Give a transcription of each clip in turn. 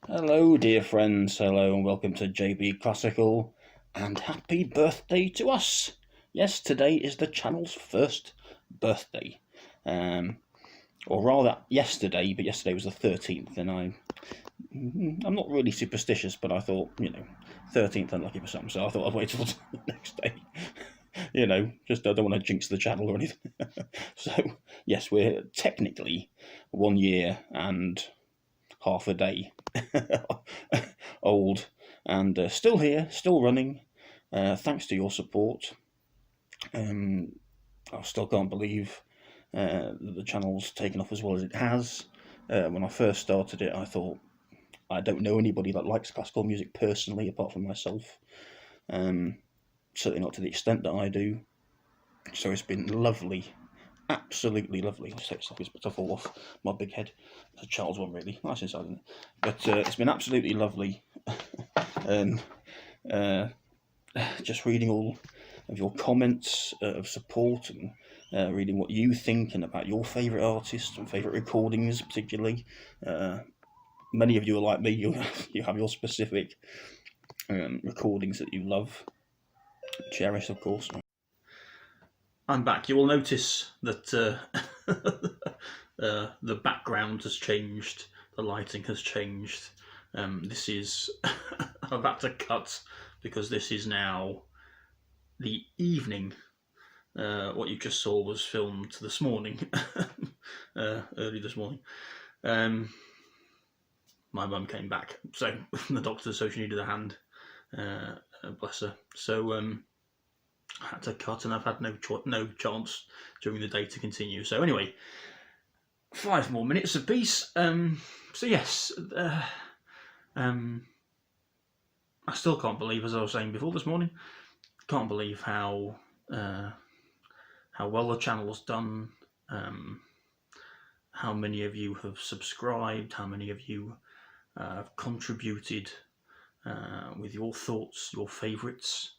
Hello, dear friends. Hello, and welcome to JB Classical. And happy birthday to us. Yes, today is the channel's first birthday. Um, or rather, yesterday, but yesterday was the 13th, and I'm not really superstitious, but I thought, 13th unlucky for some, so I thought I'd wait till the next day. Just I don't want to jinx the channel or anything. So, yes, we're technically 1 year and half a day old, and still here, still running, thanks to your support. I still can't believe that the channel's taken off as well as it has. When I first started it, I thought, I don't know anybody that likes classical music personally, apart from myself. Certainly not to the extent that I do. So it's been lovely, absolutely lovely. I'll take this to fall off my big head. It's a child's one, really. Nice inside, isn't it? But it's been absolutely lovely. And just reading all of your comments of support, and reading what you think and about your favourite artists and favourite recordings, particularly. Many of you are like me. You have your specific recordings that you love, cherish, of course. I'm back. You will notice that the background has changed, the lighting has changed. This is I've had to cut because this is now the evening. What you just saw was filmed this morning, early this morning. My mum came back, so the doctor, so she needed a hand. Bless her. So I had to cut, and I've had no chance during the day to continue. So anyway, 5 more minutes of peace. So yes, I still can't believe, as I was saying before this morning, can't believe how well the channel's done. How many of you have subscribed? How many of you have contributed with your thoughts, your favourites?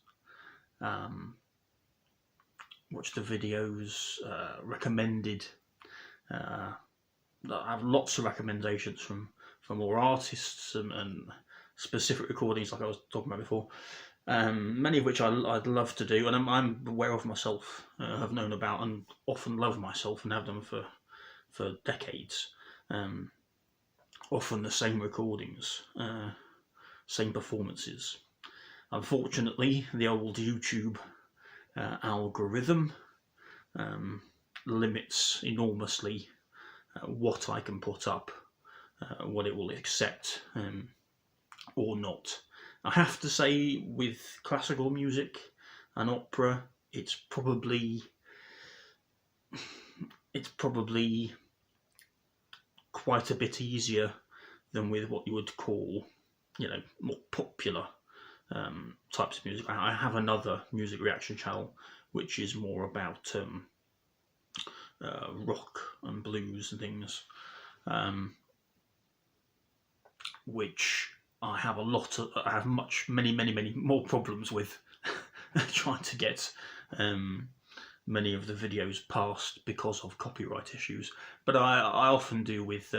Watch the videos, recommended. I have lots of recommendations from more artists and specific recordings, like I was talking about before. Many of which I'd love to do, and I'm aware of myself, have known about, and often love myself, and have done for decades. Often the same recordings, same performances. Unfortunately, the old YouTube algorithm limits enormously what I can put up, what it will accept or not. I have to say, with classical music and opera, it's probably quite a bit easier than with what you would call, more popular types of music. I have another music reaction channel which is more about rock and blues and things, which I have many more problems with trying to get many of the videos passed because of copyright issues. But I often do with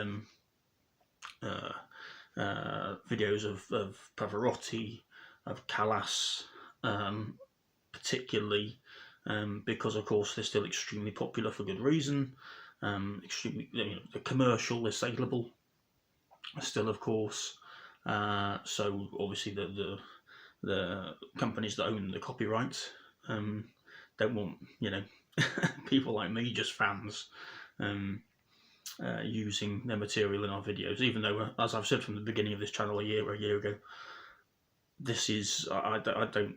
videos of Pavarotti, of Callas, particularly because, of course, they're still extremely popular for good reason. Extremely, the commercial is saleable still, of course. So obviously the companies that own the copyright don't want people like me, just fans, using their material in our videos. Even though, as I've said from the beginning of this channel a year ago, this is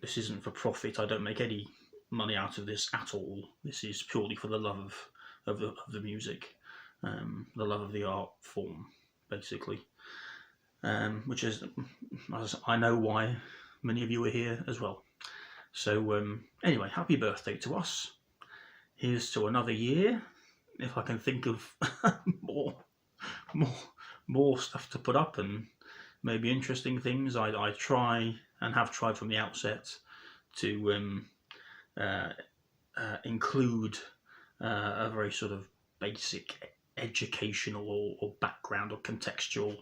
this isn't for profit. I don't make any money out of this at all. This is purely for the love of the music, the love of the art form, basically. Which is, as I know, why many of you are here as well. So anyway, happy birthday to us. Here's to another year. If I can think of more stuff to put up, and maybe interesting things, I try and have tried from the outset to include a very sort of basic educational or background or contextual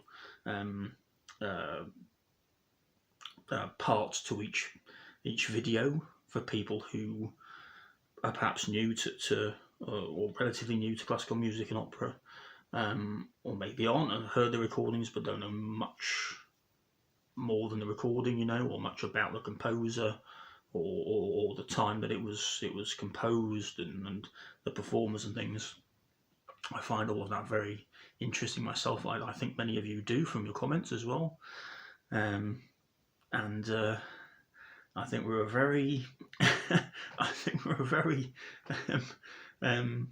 parts to each video for people who are perhaps new to or relatively new to classical music and opera, or maybe aren't and heard the recordings but don't know much more than the recording, you know, or much about the composer or the time that it was composed and the performers and things. I find all of that very interesting myself. I think many of you do from your comments as well, and I think we're a very, I think we're a very, how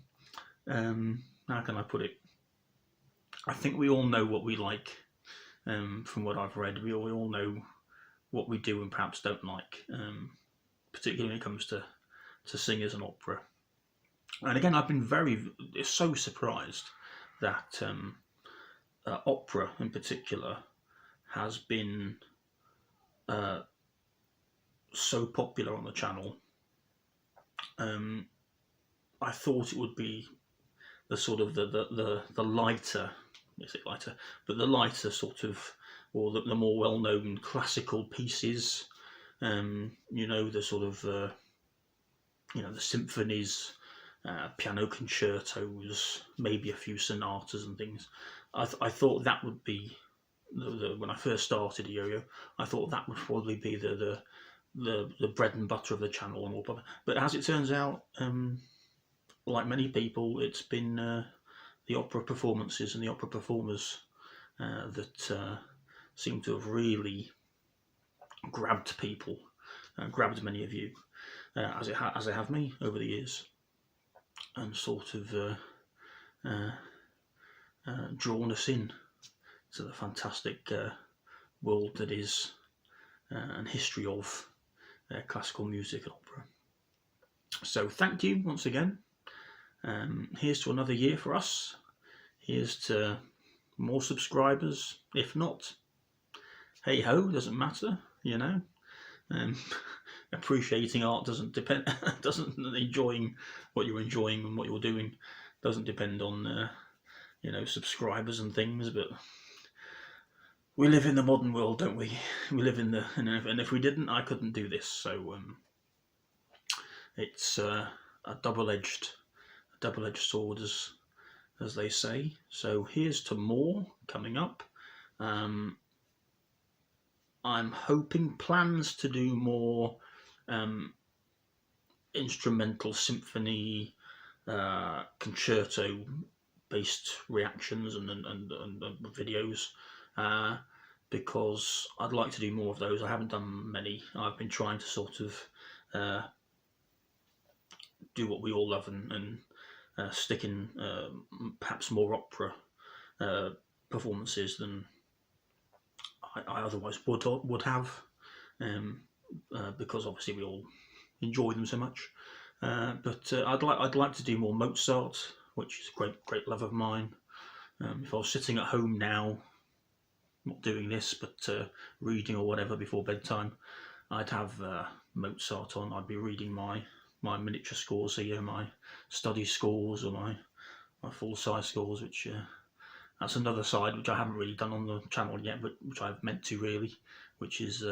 can I put it? I think we all know what we like. From what I've read, we all know what we do and perhaps don't like, particularly when it comes to singers and opera. And again, I've been so surprised that opera in particular has been so popular on the channel. I thought it would be the sort of the lighter, is it lighter, but the lighter sort of, or the more well-known classical pieces, you know, the sort of you know, the symphonies, piano concertos, maybe a few sonatas and things. I thought that would be when I first started Yo-Yo, I thought that would probably be the bread and butter of the channel and all. But as it turns out, like many people, it's been the opera performances and the opera performers that seem to have really grabbed people, grabbed many of you, as they have me over the years, and sort of drawn us in to the fantastic world that is and history of classical music and opera. So thank you once again. Here's to another year for us. Here's to more subscribers. If not, hey ho, doesn't matter, you know. Appreciating art doesn't depend, enjoying what you're enjoying and what you're doing doesn't depend on you know, subscribers and things. But we live in the modern world, don't we? We live in and if we didn't, I couldn't do this. So it's a double-edged sword, as they say. So here's to more coming up. I'm hoping plans to do more instrumental symphony, concerto based reactions and videos, because I'd like to do more of those. I haven't done many. I've been trying to sort of do what we all love and stick in perhaps more opera performances than I otherwise would have, because obviously we all enjoy them so much. But I'd like to do more Mozart, which is a great love of mine. If I was sitting at home now, not doing this, but reading or whatever before bedtime, I'd have Mozart on. I'd be reading my miniature scores here, my study scores, or my full-size scores, which that's another side which I haven't really done on the channel yet, but which I've meant to really, which is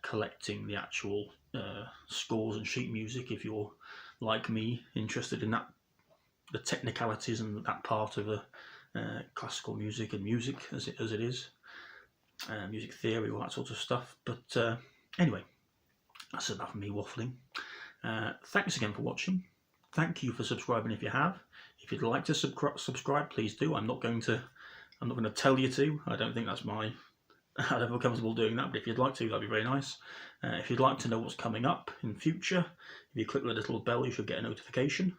collecting the actual scores and sheet music. If you're like me, interested in that, the technicalities and that part of classical music and music as it is, music theory, all that sort of stuff. But anyway, that's enough of me waffling. Thanks again for watching. Thank you for subscribing if you have. If you'd like to subscribe, please do. I'm not going to tell you to. I don't think that's I don't feel comfortable doing that, but if you'd like to, that'd be very nice. If you'd like to know what's coming up in future, if you click the little bell, you should get a notification.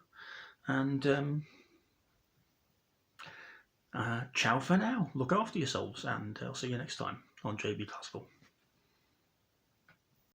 And ciao for now. Look after yourselves, and I'll see you next time on JB Classical.